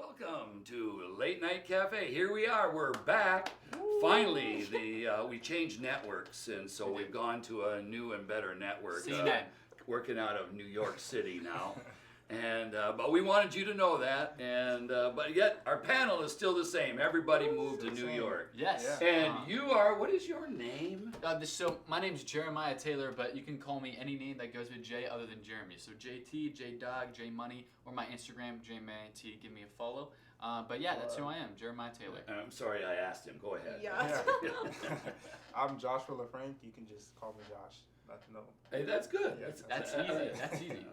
Welcome to Late Night Cafe. Here we are. We're back. Finally, we changed networks, and so we've gone to a new and better network. Working out of New York City now. And but we wanted you to know that, and but yet our panel is still the same. Everybody moved to New York. Yes. And you are. What is your name? So my name's Jeremiah Taylor, but you can call me any name that goes with J other than Jeremy. So JT, J Dog, J Money, or my Instagram JManT. Give me a follow. But yeah, that's who I am, Jeremiah Taylor. I'm sorry I asked him. Go ahead. Yeah. I'm Joshua LaFranc. You can just call me Josh. No. Hey, that's good. Yeah, That's easy. That's easy.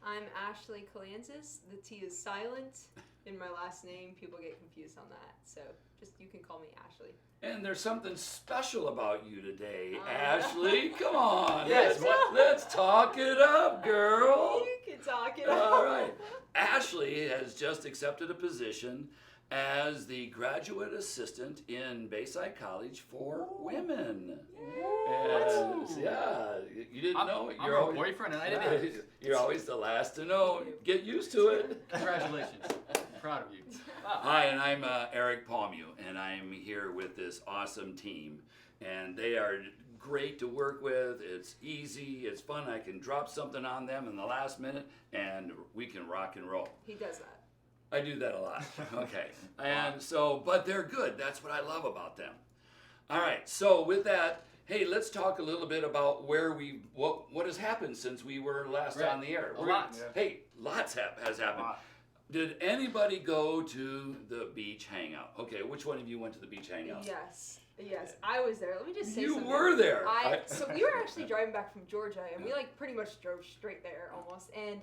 I'm Ashley Calansis. The T is silent in my last name. People get confused on that. So just you can call me Ashley. And there's something special about you today, Ashley. Come on. Yes, let's talk it up, girl. You can talk it All up. right. Ashley has just accepted a position as the graduate assistant in Bayside College for women. And, yeah, you didn't know. I'm her boyfriend, and I didn't. You're always the last to know. Get used to it. Congratulations. I'm proud of you. Wow. Hi, and I'm Eric Palmew, and I'm here with this awesome team. And they are great to work with. It's easy. It's fun. I can drop something on them in the last minute, and we can rock and roll. He does that. I do that a lot. Okay. And so, but they're good. That's what I love about them. All right. So with that, hey, let's talk a little bit about what has happened since we were last on the air. A lot. Yeah. Hey, lots has happened. Did anybody go to the beach hangout? Okay, which one of you went to the beach hangout? Yes, I was there. Let me just say You something. were there. So we were actually driving back from Georgia, and we pretty much drove straight there almost. And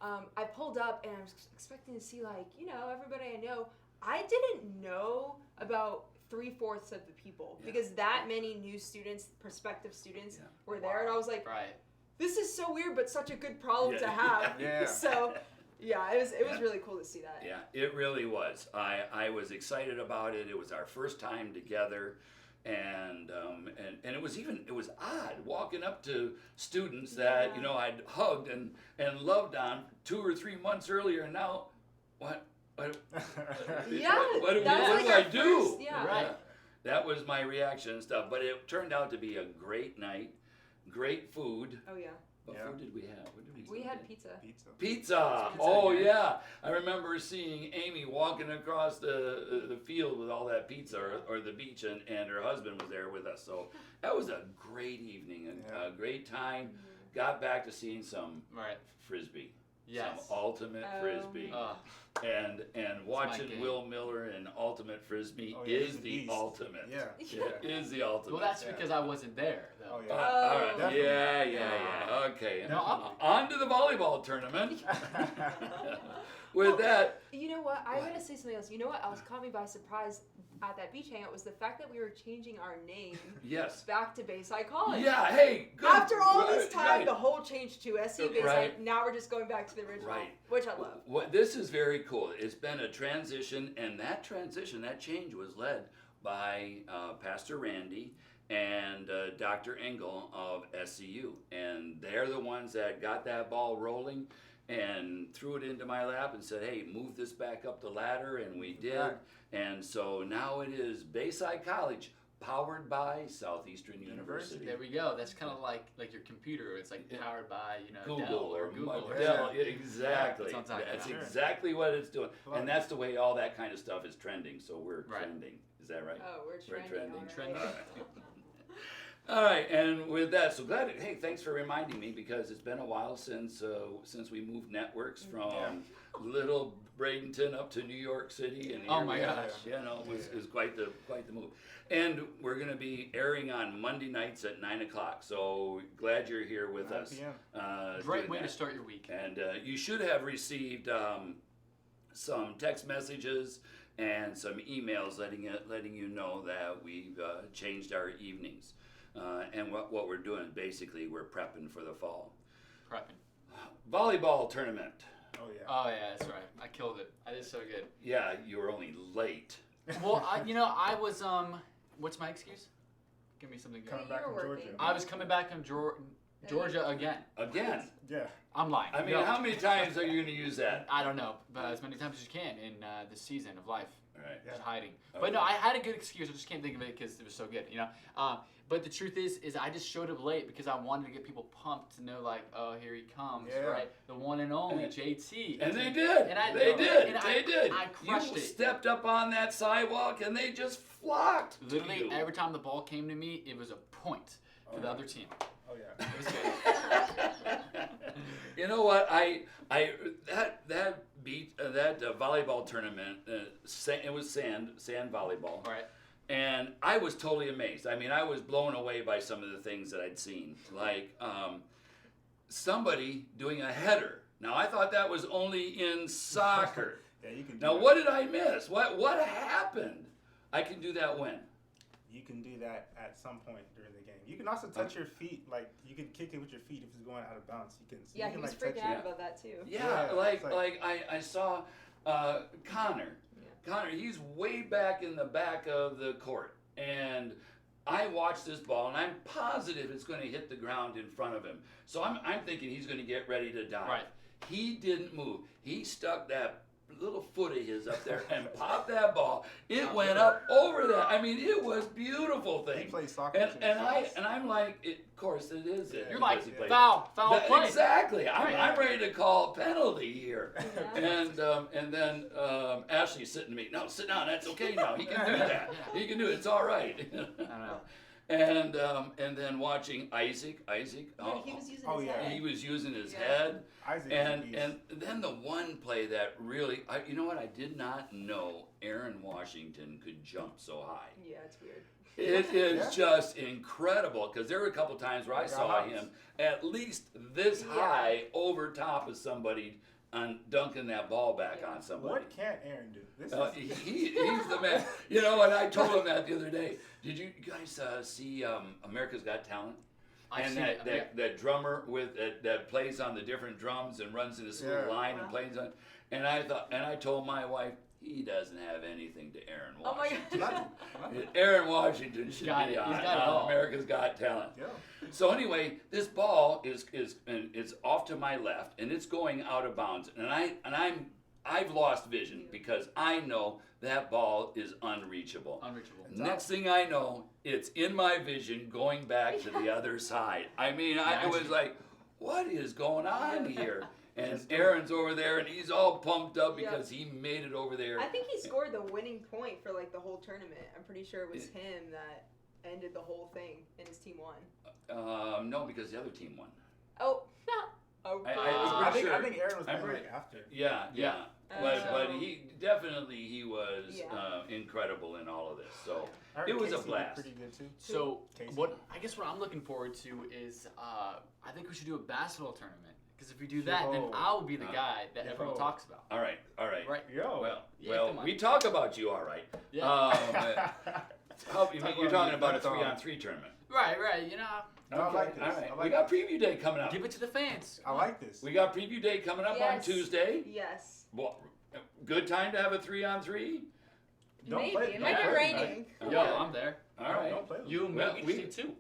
I pulled up, and I was expecting to see everybody I know. I didn't know about 3/4 of the people because that many new students, prospective students, were there, and I was like, Right. this is so weird, but such a good problem to have. Yeah. So, yeah, it was really cool to see that. Yeah, it really was. I was excited about it. It was our first time together, and it was odd walking up to students that I'd hugged and loved on 2 or 3 months earlier, and now what Yeah, what do that was I our do? first- yeah. Right. That was my reaction and stuff. But it turned out to be a great night, great food. Oh yeah. What food did we have? What did We had pizza. Pizza. Oh yeah, I remember seeing Amy walking across the field with all that pizza, or the beach, and her husband was there with us. So that was a great evening, and a great time. Got back to seeing some frisbee. Yes. Some ultimate frisbee. And watching game. Will Miller in ultimate frisbee he's is a the beast. ultimate. Yeah. Is the ultimate. Well, that's because I wasn't there, though. Oh, yeah. All right. Definitely. Yeah. Okay. No, On to the volleyball tournament. With that. You know what? I'm gonna say something else. You know what? Caught me by surprise at that beach hangout was the fact that we were changing our name Yes. back to Bayside College. Yeah. Hey. Good. After all this time, Right. the whole changed to SE Bayside. Right. Now we're just going back to the original, which I love. This is very cool. It's been a transition, and that change was led by Pastor Randy and Dr. Engel of SCU, and they're the ones that got that ball rolling and threw it into my lap and said, hey, move this back up the ladder, and we did. Right. And so now it is Bayside College, powered by Southeastern University. There we go. That's kind of like your computer. It's like powered by Google Dell or Google or Dell. something. Exactly. That's what I'm talking about. Exactly what it's doing, Love and it. that's the way all that kind of stuff is trending. So we're trending. Is that right? Oh, we're trending. trending. All right. All right, and with that, so glad. Hey, thanks for reminding me because it's been a while since we moved networks from little Bradenton up to New York City, and Oh my gosh. it was quite the move. And we're going to be airing on Monday nights at 9:00. So glad you're here with 9 us. p.m. Great doing way to that. start your week. And you should have received some text messages and some emails letting you know that we've changed our evenings. And what we're doing, basically, we're prepping for the fall. Prepping. Volleyball tournament. Oh, yeah. Oh yeah, that's right. I killed it. I did so good. Yeah, you were only late. Well, I was What's my excuse? Give me something good. Coming back You from were Georgia. working. I was coming back from Georgia again. Again. Yeah. I'm lying. I mean, No. how many times are you going to use that? I don't know, but as many times as you can in this season of life. All right. Just hiding. Okay. But no, I had a good excuse. I just can't think of it because it was so good, you know. But the truth is I just showed up late because I wanted to get people pumped to know, like, oh, here he comes, Yeah. right? The one and only And- JT. And they did. And I- They did. and They did. I crushed You it. stepped up on that sidewalk and they just flocked. to Literally you. every time the ball came to me, it was a point for the other team. Oh yeah. It was good. You know what? That volleyball tournament. It was sand volleyball. All right. And I was totally amazed. I mean, I was blown away by some of the things that I'd seen, like somebody doing a header. Now I thought that was only in soccer. Yeah, you can do Now that. what did I miss? What happened? I can do that when? You can do that at some point during the game. You can also touch your feet, like you can kick it with your feet if it's going out of bounds. You can. Yeah, you he can, was like, touch freaking out it. about that too. Yeah, Yeah, like it's I saw Connor. Yeah. Connor, he's way back in the back of the court, and I watched this ball, and I'm positive it's going to hit the ground in front of him. So I'm thinking he's going to get ready to dive. Right. He didn't move. He stuck that little foot of his up there and popped that ball. It went up over that. I mean, it was beautiful He thing. plays soccer And too. and I'm like, of course it is. Yeah. You're because like, he played. foul play. Exactly. I'm Yeah. ready to call penalty here. Yeah. And then Ashley's sitting to me. No, sit down. That's okay now. He can do that. He can do it. It's all right. I don't know. And then watching Isaac. Yeah, he was using Oh, his yeah. head. He was using his Yeah. head. Isaac And is a and then the one play that really, you know what? I did not know Aaron Washington could jump so high. Yeah, it's weird. It is Yeah. just incredible because there were a couple times where I Got saw hops. him at least this Yeah. high over top of somebody on dunking that ball back Yeah. on somebody. What can't Aaron do? This is He's the man. You know what? I told him that the other day. Did you guys see America's Got Talent? I've And seen it. that drummer with that plays on the different drums and runs in this little Yeah. line and Wow. plays on. And I told my wife he doesn't have anything to Aaron Oh my Washington. god. Aaron Washington should got be it. on, He's got it all. America's Got Talent. Yeah. So anyway, this ball is and it's off to my left and it's going out of bounds. And I've lost vision because I know that ball is unreachable. Unreachable. Next thing I know, it's in my vision going back to the other side. I mean, I Magic. was like, what is going on here? And Just do it. Aaron's over there and he's all pumped up Yeah. because he made it over there. I think he scored the winning point for like the whole tournament. I'm pretty sure it was him that ended the whole thing and his team won. No, because the other team won. Oh, oh. I- I think sure. Aaron was I'm playing pretty- like after. Yeah. But So- he was Yeah. incredible in all of this. So I heard it was a Casey did blast. Pretty good too. So Casey. what I'm looking forward to is I think we should do a basketball tournament because if we do that, then Yo. I'll be the guy that Yo. everyone talks about. All right. Right? Yo. Well, come on. we talk about you, all right. Yeah. You're talking about a 3-on-3 tournament. Right. You know, No, I like this. All right. I like We got this. preview day coming up. give it to the fans. I like this. We got preview day coming up on Yes. Tuesday. Yes. Well, good time to have a 3-on-3. Don't Maybe. play- It don't might be play raining. Okay. Yo, I'm there. All right. Don't play with You and me, Well, we we- see too.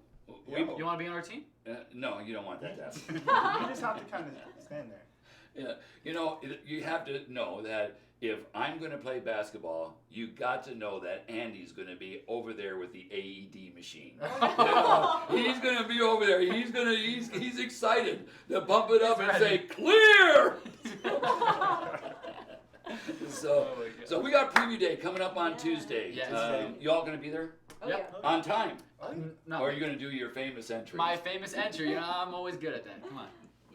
We, Yo. You want to be on our team? no, you don't want that to happen. You just have to kind of stand there. Yeah, you know, you have to know that if I'm going to play basketball, you got to know that Andy's going to be over there with the AED machine. You know, he's going to be over there. He's excited to bump it up and say clear. So we got preview day coming up on Yeah. Tuesday. Yes. You all going to be there Oh Yep. yeah. on time, No. or are you going to do your famous entry? My famous entry. You know, I'm always good at that. Come on.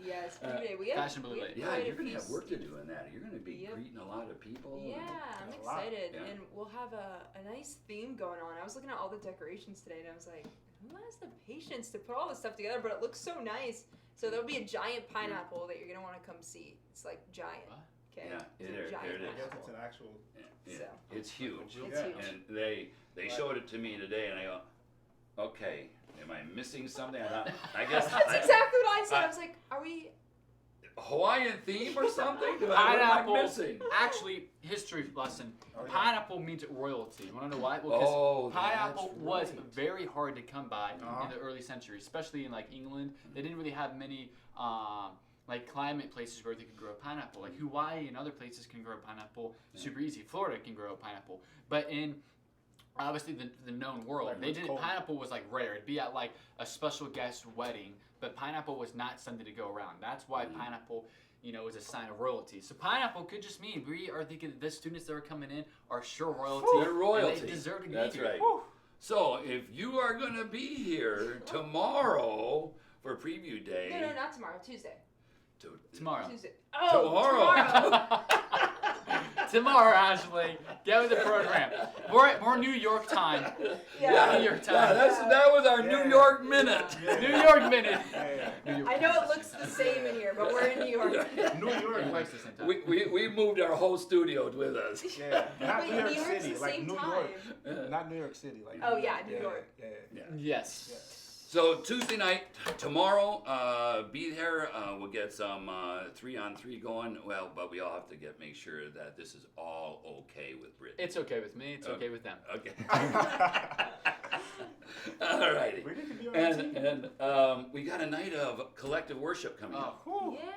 Yes. Today we have. fashionably we have late. Yeah, quite you're a going to few have work to do in that. You're going to be Yep. greeting a lot of people. Yeah, I'm A lot. excited, Yeah. and we'll have a nice theme going on. I was looking at all the decorations today, and I was like, who has the patience to put all this stuff together? But it looks so nice. So there'll be a giant pineapple that you're gonna want to come see. It's like giant. What? Okay. Yeah, It's a there it giant is. I guess pineapple. it's an actual. Yeah, So. it's huge. It's Yeah. huge. And they showed it to me today, and I go, okay, am I missing something? I guess That's exactly what I said. I- I was like, are we? Hawaiian theme or something? What am Pineapple. I missing? Actually, history lesson. Oh, yeah. Pineapple means royalty. You want to know why? Well, Oh, pineapple that's was right. very hard to come by Uh-huh. in the early centuries, especially in like England. They didn't really have many like climate places where they could grow pineapple. Like Hawaii and other places can grow pineapple super easy. Florida can grow pineapple, but in obviously the known world, Like they what's didn't. cold. Pineapple was like rare. It'd be at like a special guest wedding, but pineapple was not something to go around. That's why pineapple, is a sign of royalty. So pineapple could just mean we are thinking that the students that are coming in are sure royalty. They're royalty. And they deserve to be That's here. right. So if you are going to be here tomorrow for preview day. No, not tomorrow. Tuesday. Tomorrow. Tuesday. Oh, Tomorrow. Tomorrow, Ashley. Get with the program. We're New York time. Yeah. New York Yeah, time. that was our Yeah. New York minute. Yeah. New York minute. Yeah, New York I know it looks the same in here, but we're in New York. yeah. New York, It like, works the same time. We moved our whole studio with us. yeah, not Wait, New York New York's City, the like same New time. York, not New York City, like. Oh, yeah, New York. Yeah. Yes. So Tuesday night, tomorrow, be there. We'll get some 3-on-3 going. Well, but we all have to make sure that this is all okay with Brittany. It's okay with me. It's okay with them. Okay. All righty. Brittany could be on our team. And we got a night of collective worship coming up. Whew. Yeah.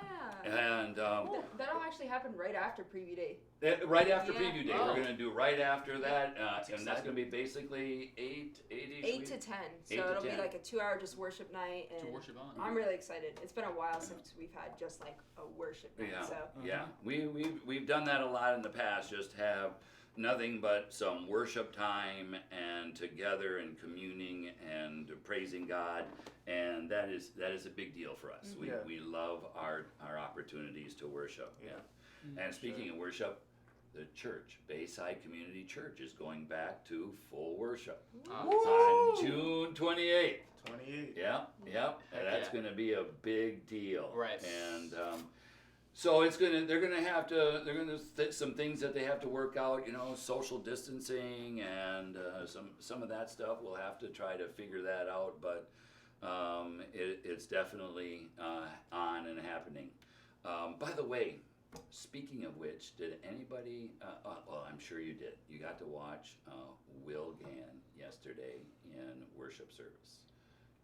And That'll actually happen right after preview day. right after Yeah. preview day, Oh. we're going to do right after that. That's And that's exciting. going to be basically 8-ish. 8 to 10. So 8 to it'll 10. be like a 2-hour just worship night. To And worship on. I'm really excited. It's been a while since we've had just like a worship night. Yeah, So yeah. We've done that a lot in the past. Just have nothing but some worship time and together and communing and praising God, and that is a big deal for us. Yeah. We love our opportunities to worship. Yeah. And speaking of worship, the church, Bayside Community Church, is going back to full worship on June 28th. 28. Yep. And Heck that's yeah. going to be a big deal. Right. And so they're gonna some things that they have to work out, social distancing and some of that stuff. We'll have to try to figure that out, but it's definitely on and happening. By the way, speaking of which, did anybody? Well, I'm sure you did. You got to watch Will Gann yesterday in worship service.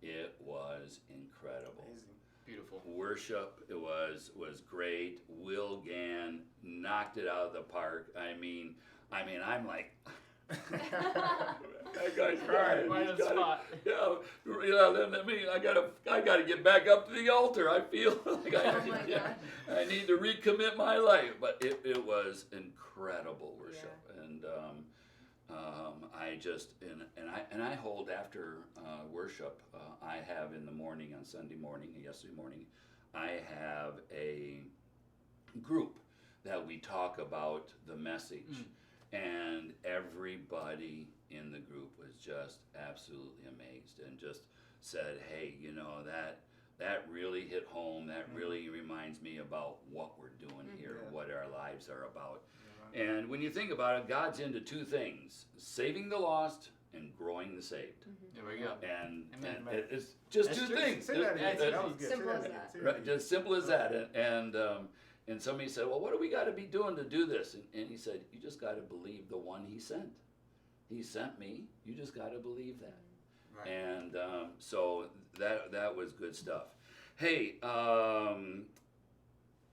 It was incredible. Amazing. Beautiful. Worship, it was great. Will Gann knocked it out of the park. I mean, I'm like, that guy's crying. Right on He's the gotta- spot. I gotta get back up to the altar. I feel like Oh my gosh. I need to recommit my life. But it was incredible worship, and I just and I hold after worship. I have in the morning on Sunday morning, yesterday morning, I have a group that we talk about the message, and everybody in the group was just absolutely amazed and just said, "Hey, that really hit home. That really reminds me about what we're doing here, what our lives are about." And when you think about it, God's into two things: saving the lost and growing the saved. There we go. And Amen. it's just That's two true. things. Say that again. Just- That was good. Simple Say as again. that. Say Right, again. just simple as that. And somebody said, "Well, what do we got to be doing to do this?" And he said, "You just got to believe the one he sent. He sent me. You just got to believe that." Right. And so that was good stuff. Hey,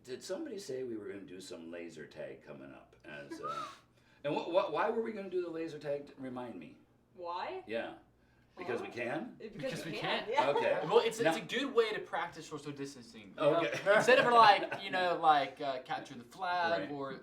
did somebody say we were going to do some laser tag coming up? And why were we going to do the laser tag? Remind me. Why? Yeah, because we can. Because we can. can. Yeah. Okay. Well, it's Now- a good way to practice social distancing. you know? Okay. Instead of capture the flag Right. or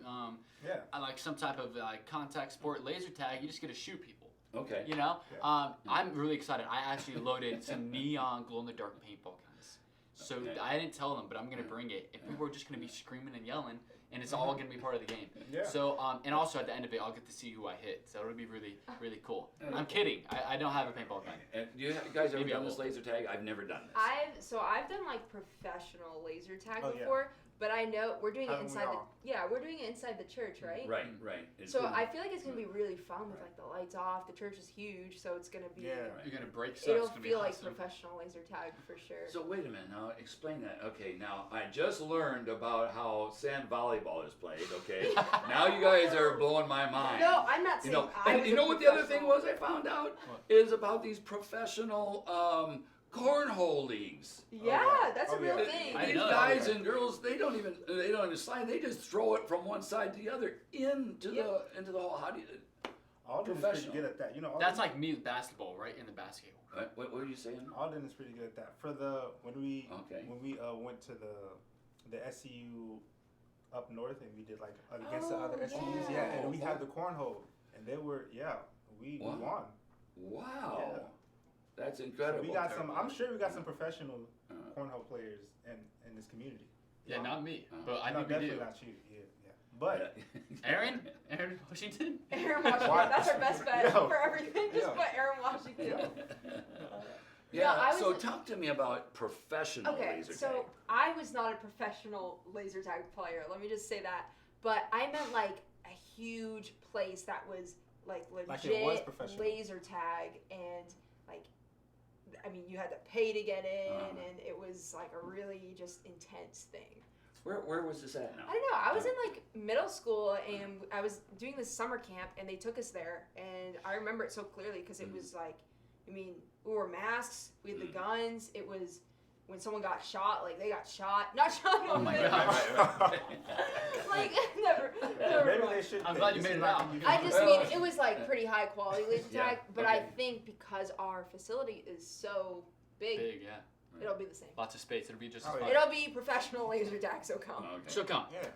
Yeah. like some type of contact sport laser tag, you just get to shoot people. Okay. You know, Yeah. I'm really excited. I actually loaded some neon glow-in-the-dark paintball guns. So Okay. I didn't tell them, but I'm gonna bring it. If people are just gonna be screaming and yelling, and it's all gonna be part of the game. Yeah. So and also at the end of it, I'll get to see who I hit. So it'll be really, really cool. I'm kidding. I don't have a paintball gun. And you guys ever Maybe I done this will. laser tag? I've never done this. I've done like professional laser tag Oh, yeah. before, But I know we're doing it Haven't we inside the all? we're doing it inside the church, right? Right. It's So gonna- I feel like it's gonna be really fun with like the lights off. The church is huge, so it's gonna be. Yeah. You're gonna break stuff. It'll It's gonna be feel like awesome. professional laser tag for sure. So wait a minute, now explain that. Okay, now I just learned about how sand volleyball is played. Okay, now you guys are blowing my mind. No, I'm not You saying. know, I and was you a know what the other thing professional. was I found out What? is about these professional cornhole leagues. Yeah, yeah. that's Oh, a real yeah. thing. I These know. guys and girls, they don't even slide. They just throw it from one side to the other into the hole. How do you? Alden is pretty Professional. good at that. You know, Alden, That's like me with basketball, right? In the basket. What were you saying? Alden is pretty good at that. For when we went to the SCU up north and we did like against the other SCUs, and we had the cornhole and they were we Wow. won. Wow, Yeah. that's So incredible. we got some. I'm sure we got some professional Uh, cornhole players in this community. Yeah, not me, Uh-huh. but I No, think we definitely do. not you. Yeah. But Aaron Washington. Aaron Washington. What? That's our best bet Yo. for everything. Just Yo. put Aaron Washington. Yo. Yeah. I was So a- talk to me about professional Okay, laser so tag. I was not a professional laser tag player. Let me just say that. But I meant like a huge place that was like legit Like it was professional. laser tag, and like, I mean, you had to pay to get in, Uh-huh. and it was like a really just intense thing. Where was this at now? I don't know. I was in like middle school, and I was doing this summer camp, and they took us there, and I remember it so clearly because it was like, I mean, we wore masks, we had the guns. It was when someone got shot, like they got shot, not shot. Oh my but- God. Like never. maybe mind. they should. I'm glad you this made is it not out. gonna be I good. just mean it was like pretty high quality laser Yeah, tag, but I okay. think because our facility is so big, Big, yeah. it'll be the same. Lots of space. It'll be just Oh, as yeah. fun. It'll be professional laser tag, so come. Okay. So come, Yeah.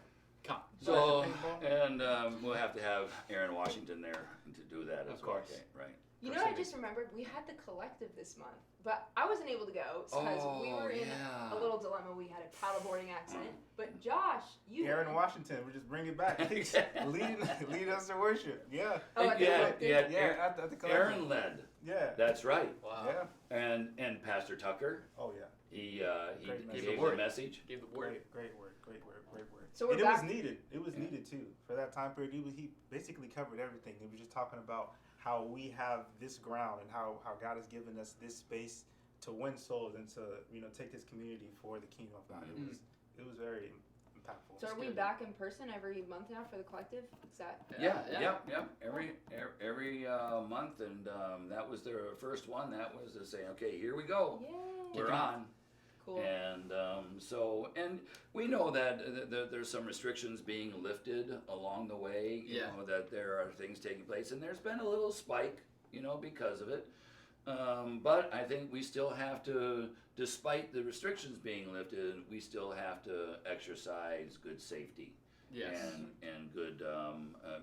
come. So, Paintball? and we'll have to have Aaron Washington there to do that as Of well. course. Okay, right. You know, I just remembered we had the collective this month, but I wasn't able to go because we were in a little dilemma. We had a paddleboarding accident, but Josh, you Aaron went. Washington, we just bring it back. lead us to worship. Yeah. Oh, at the Yeah, collective? yeah. Yeah. At the collective. Aaron led. Yeah. That's right. Wow. Yeah. And Pastor Tucker, Oh yeah. he Great message. gave the Word. message. Gave the word. Great word. So we're and it back. was needed. It was needed too for that time period. He basically covered everything. He was just talking about how we have this ground and how God has given us this space to win souls and to take this community for the kingdom of God. Mhm. It was very impactful. So are we good. back in person every month now for the collective? Is that? Yeah. Every month, and that was their first one. That was to say, okay, here we go. Yay. We're on. Cool. And and we know that there's some restrictions being lifted along the way. You know that there are things taking place, and there's been a little spike, because of it. But I think we still have to, despite the restrictions being lifted, we still have to exercise good safety. Yes. And good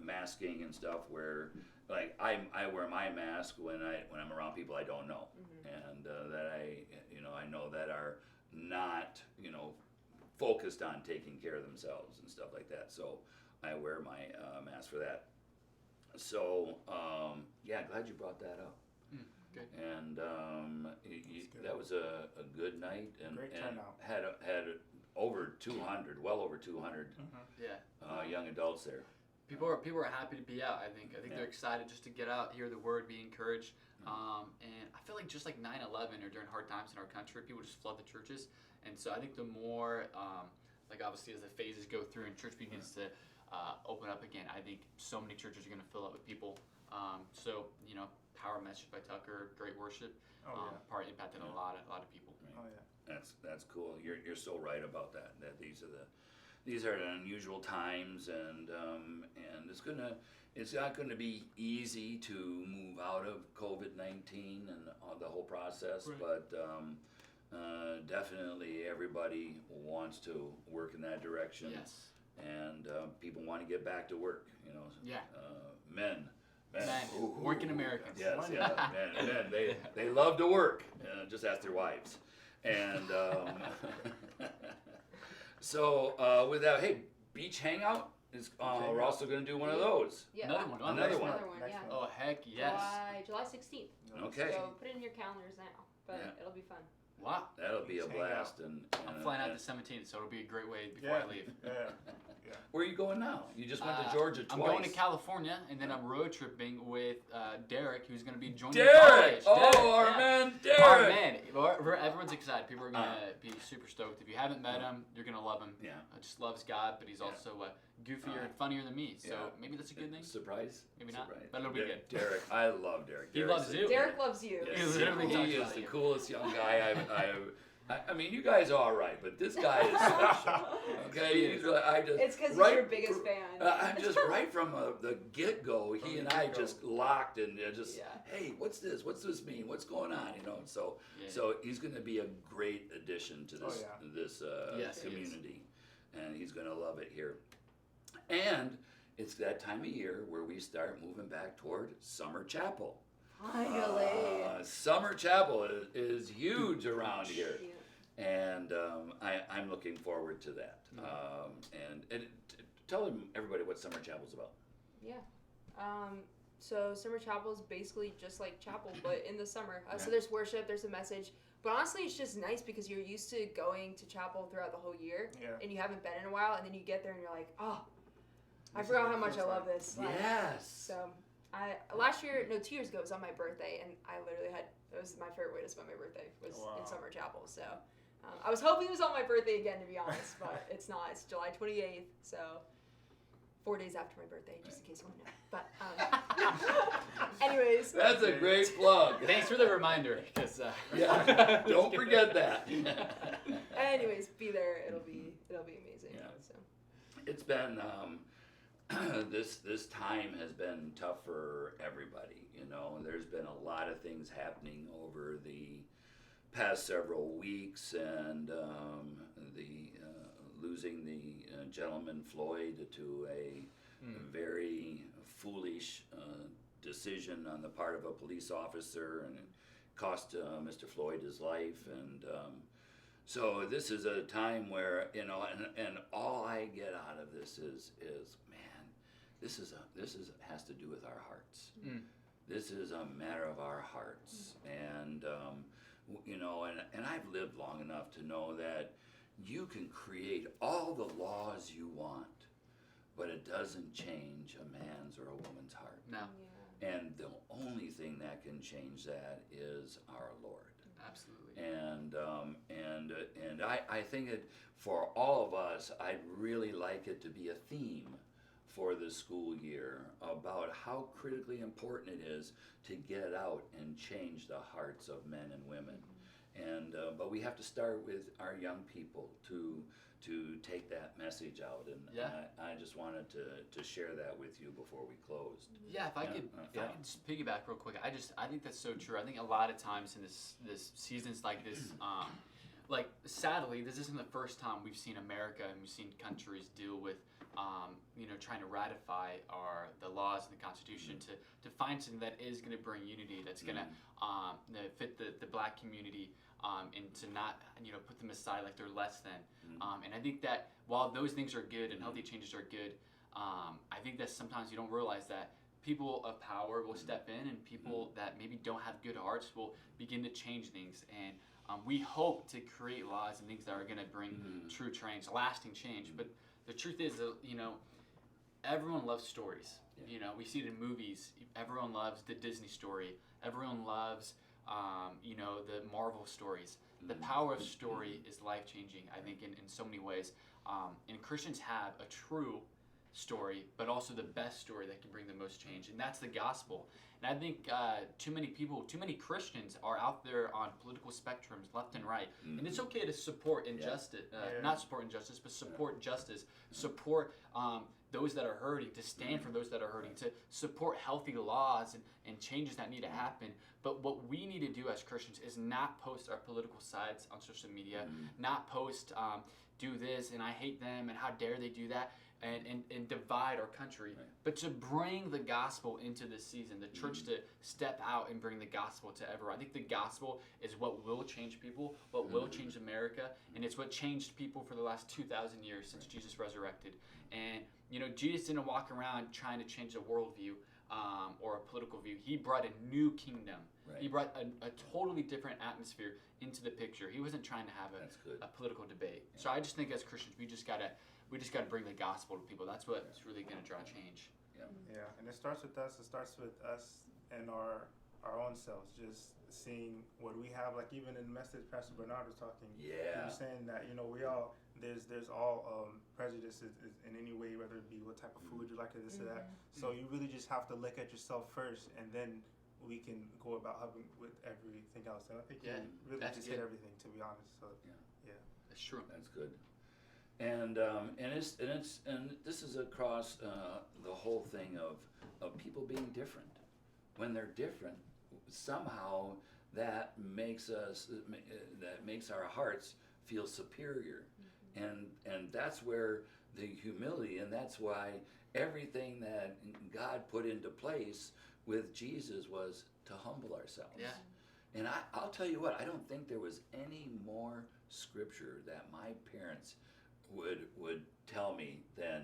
masking and stuff. Where like I wear my mask when I'm around people I don't know, and that I know that are not focused on taking care of themselves and stuff like that. So I wear my mask for that. So glad you brought that up. Good. And good. that was a good night, and Great turnout. had over 200, well over 200 Yeah. young adults there. People are happy to be out. I think Yeah. they're excited just to get out, hear the word, be encouraged. And I feel like just like 9/11 or during hard times in our country, people just flood the churches. And so I think the more, like obviously as the phases go through and church begins to open up again, I think so many churches are going to fill up with people. So power message by Tucker, great worship, probably impacted a lot of people. Oh yeah. That's cool. You're so right about that. That these are unusual times, and it's not gonna be easy to move out of COVID-19 and the whole process, Right. but definitely everybody wants to work in that direction. Yes. And people want to get back to work. Yeah. Men. Men. Working Americans. Yes, men. They love to work. Just ask their wives. And so with that, hey, beach hangout is. We're also going to do one of those. Yeah. Another one. Another one. Yeah. Next Oh heck yes. July 16th. Okay. So put it in your calendars now, but Yeah. it'll be fun. Wow. That'll be a Just hang blast. out. And I'm flying out the 17th, so it'll be a great way before I leave. Yeah. Where are you going now? You just went to Georgia twice. I'm going to California, and then I'm road tripping with Derek, who's going to be joining Derek! college. Oh, our man Derek! Our man. Everyone's excited. People are going to be super stoked. If you haven't met him, you're going to love him. Yeah. Just loves God, but he's also goofier and funnier than me. So maybe that's a good thing. Surprise? Maybe not, Surprise. but it'll be good. Derek, I love Derek. He loves you. Derek loves you. Yes, literally talks he is about the you. coolest young guy I mean, you guys are all right, but this guy is special. Okay, he's really, It's because he's your biggest fan. I'm just right from the get-go. He and I just locked and hey, what's this? What's this mean? What's going on? So he's going to be a great addition to this community, and he's going to love it here. And it's that time of year where we start moving back toward summer chapel. Finally. Summer chapel is huge around here. Yeah. And I'm looking forward to that. And tell everybody what Summer Chapel's about. Yeah. So Summer Chapel is basically just like chapel, but in the summer. So there's worship, there's a message. But honestly, it's just nice because you're used to going to chapel throughout the whole year. Yeah. And you haven't been in a while, and then you get there and you're like, oh, I forgot how much I love this. Yes. So 2 years ago, it was on my birthday, and I literally it was my favorite way to spend my birthday was in Summer Chapel. So I was hoping it was on my birthday again, to be honest, but it's not. It's July 28th, so 4 days after my birthday, just in case you want to know. But anyways. That's a great plug. Thanks for the reminder. Don't forget that. Anyways, be there. It'll be amazing. Yeah. So. It's been this time has been tough for everybody. There's been a lot of things happening over the past several weeks, and losing the gentleman Floyd to a very foolish decision on the part of a police officer, and it cost Mr. Floyd his life. And so this is a time where and all I get out of this is man, this has to do with our hearts. This is a matter of our hearts, and and I've lived long enough to know that you can create all the laws you want, but it doesn't change a man's or a woman's heart. No. Yeah. And the only thing that can change that is our Lord. Absolutely. And I think that for all of us, I'd really like it to be a theme for the school year about how critically important it is to get out and change the hearts of men and women. And but we have to start with our young people to take that message out, and I just wanted to share that with you before we closed. Yeah, if I could just piggyback real quick, I think that's so true. I think a lot of times in this seasons like this, like sadly, this isn't the first time we've seen America and we've seen countries deal with trying to ratify the laws and the Constitution to find something that is going to bring unity, that's going to fit the black community, and to not put them aside like they're less than. And I think that while those things are good and healthy changes are good, I think that sometimes you don't realize that people of power will step in, and people that maybe don't have good hearts will begin to change things. And we hope to create laws and things that are going to bring true change, lasting change. But the truth is, everyone loves stories. Yeah. We see it in movies. Everyone loves the Disney story. Everyone loves, the Marvel stories. The power of story is life-changing, I think, in so many ways. And Christians have a true story, but also the best story that can bring the most change, and that's the gospel. And I think too many Christians are out there on political spectrums, left and right. And it's okay to support injustice, not support injustice, but support justice, support those that are hurting, to stand for those that are hurting, to support healthy laws and changes that need to happen. But what we need to do as Christians is not post our political sides on social media, not post do this and I hate them and how dare they do that, and divide our country, but to bring the gospel into this season, the church to step out and bring the gospel to everyone. I think the gospel is what will change people, what will change America, and it's what changed people for the last 2,000 years since Jesus resurrected. And Jesus didn't walk around trying to change a worldview or a political view. He brought a new kingdom Right. He brought a totally different atmosphere into the picture. He wasn't trying to have That's good. a political debate. Yeah. So I just think as Christians, we just gotta bring the gospel to people. That's what's really gonna draw change. Yeah, and it starts with us. It starts with us and our own selves, just seeing what we have. Like even in the message Pastor Bernard was talking, he was saying that we all there's all prejudices in any way, whether it be what type of food you like or this or that. So you really just have to look at yourself first, and then we can go about helping with everything else. And I think you really just get everything, to be honest. So yeah, that's true. That's good. And this is across the whole thing of people being different. When they're different, somehow that makes our hearts feel superior, and that's where the humility, and that's why everything that God put into place with Jesus was to humble ourselves. Yeah. And I'll tell you what, I don't think there was any more scripture that my parents would tell me than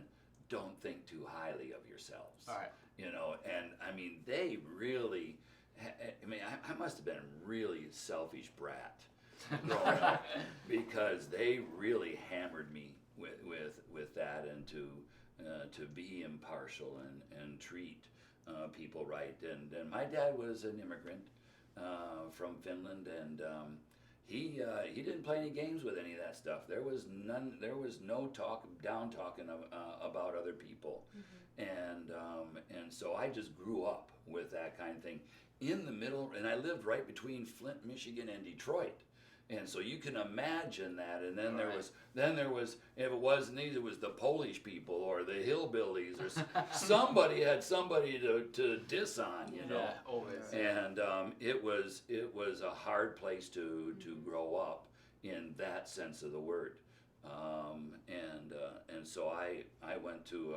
don't think too highly of yourselves. All right. And I mean, they really, I must have been a really selfish brat growing up, because they really hammered me with that, and to be impartial and treat people right. And my dad was an immigrant from Finland, and he didn't play any games with any of that stuff. There was no down talking about other people, and so I just grew up with that kind of thing in the middle, and I lived right between Flint, Michigan, and Detroit. And so you can imagine that, and then there was if it wasn't these, it was the Polish people or the hillbillies, or somebody had somebody to diss on, Yeah, always. And it was a hard place to grow up in that sense of the word, and so I went to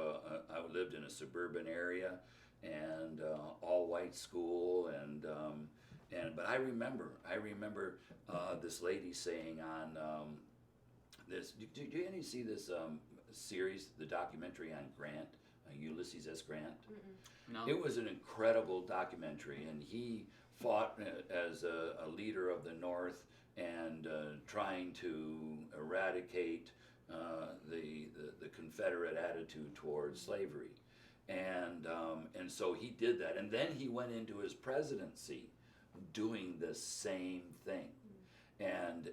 I lived in a suburban area, and all white school, but I remember this lady saying on this. Did you any see this series, the documentary on Grant, Ulysses S. Grant? No. It was an incredible documentary, and he fought as a leader of the North, and trying to eradicate the Confederate attitude towards slavery, and so he did that, and then he went into his presidency doing the same thing, and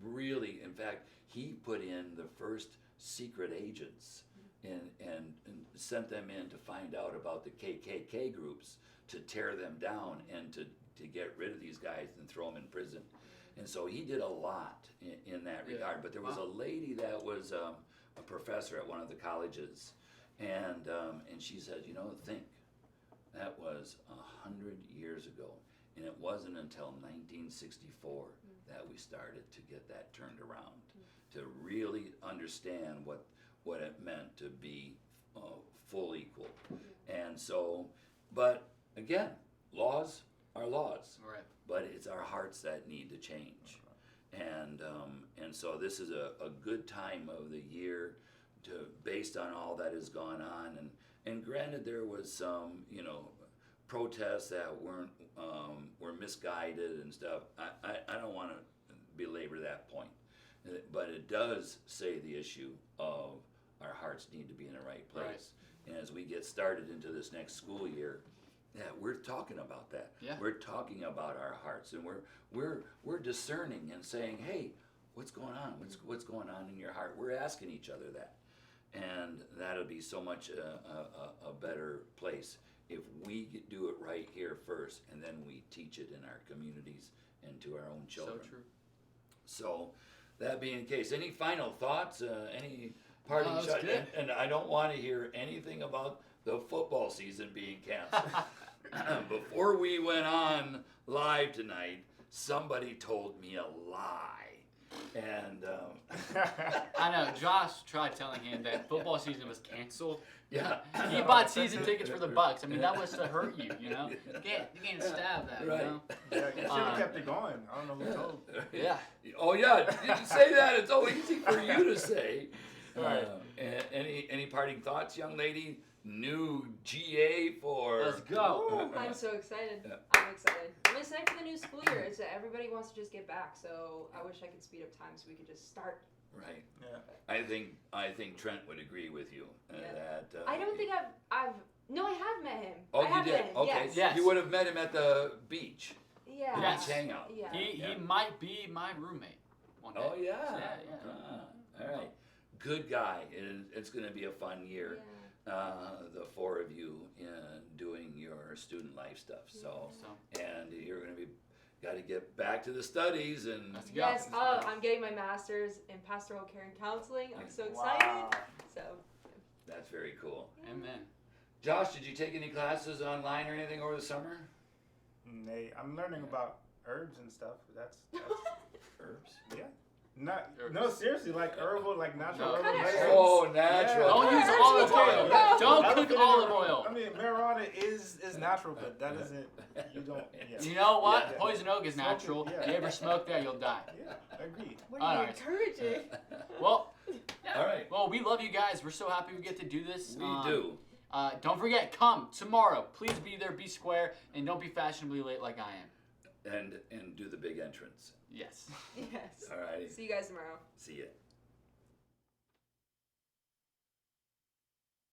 really, in fact, he put in the first secret agents and sent them in to find out about the KKK groups, to tear them down and to get rid of these guys and throw them in prison. And so he did a lot in that regard. But there was a lady that was a professor at one of the colleges, and she said, think, that was 100 years ago. And it wasn't until 1964 that we started to get that turned around, to really understand what it meant to be full equal. And so, but again, laws are laws, Right. but it's our hearts that need to change. And so this is a good time of the year based on all that has gone on. And granted, there was some, protests that were misguided and stuff. I don't want to belabor that point, but it does say the issue of our hearts need to be in the right place. Right. And as we get started into this next school year, we're talking about that. Yeah. We're talking about our hearts, and we're discerning and saying, hey, what's going on? What's going on in your heart? We're asking each other that, and that'll be so much a better place if we do it right here first, and then we teach it in our communities and to our own children. So true. So, that being the case, any final thoughts? Any parting No, shot? And I don't want to hear anything about the football season being canceled. Before we went on live tonight, somebody told me a lie. And I know, Josh tried telling him that football season was canceled. yeah, He bought season tickets for the Bucks. I mean, that was to hurt you, You can't stab that, Right. Yeah, you should have kept it going. I don't know who told. Yeah. Oh yeah, you say that. It's so easy for you to say. Right. Any parting thoughts, young lady? new GA for. Let's go. I'm so excited. Yeah. I'm excited. I'm excited for the new school year. It's everybody wants to just get back, so I wish I could speed up time so we could just start. Right. Yeah. I think Trent would agree with you that. I don't think I've. No, I have met him. Oh, I have you met did. him, Okay. Yes. You would have met him at the beach. Yeah. The Yes. beach hangout. Yeah. He might be my roommate one day. Oh yeah. Yeah. All right. Good guy. It's going to be a fun year. Yeah. The four of you doing your student life stuff. So, and you're going to be got to get back to the studies and. Let's go. Yes. I'm getting my master's in pastoral care and counseling. I'm so excited. Wow. So. That's very cool. Amen. Josh, did you take any classes online or anything over the summer? I'm learning about herbs and stuff. That's Herbs. yeah. Not Herbs. No, seriously, like herbal, like natural No. herbal What kind of medicine. Oh, natural. Yeah. Don't use Herbs olive we talking oil. about? Don't I cook feel olive like- oil. I mean, marijuana is natural, but that isn't. You don't. Yeah. You know what? Yeah. Poison oak is natural. Yeah. You ever smoke that, you'll die. Yeah, I agree. What are you Alright. encouraging? Well, All right. well, we love you guys. We're so happy we get to do this. We do. Don't forget, come tomorrow. Please be there, be square, and don't be fashionably late like I am. And do the big entrance. Yes. Yes. All righty. See you guys tomorrow. See ya.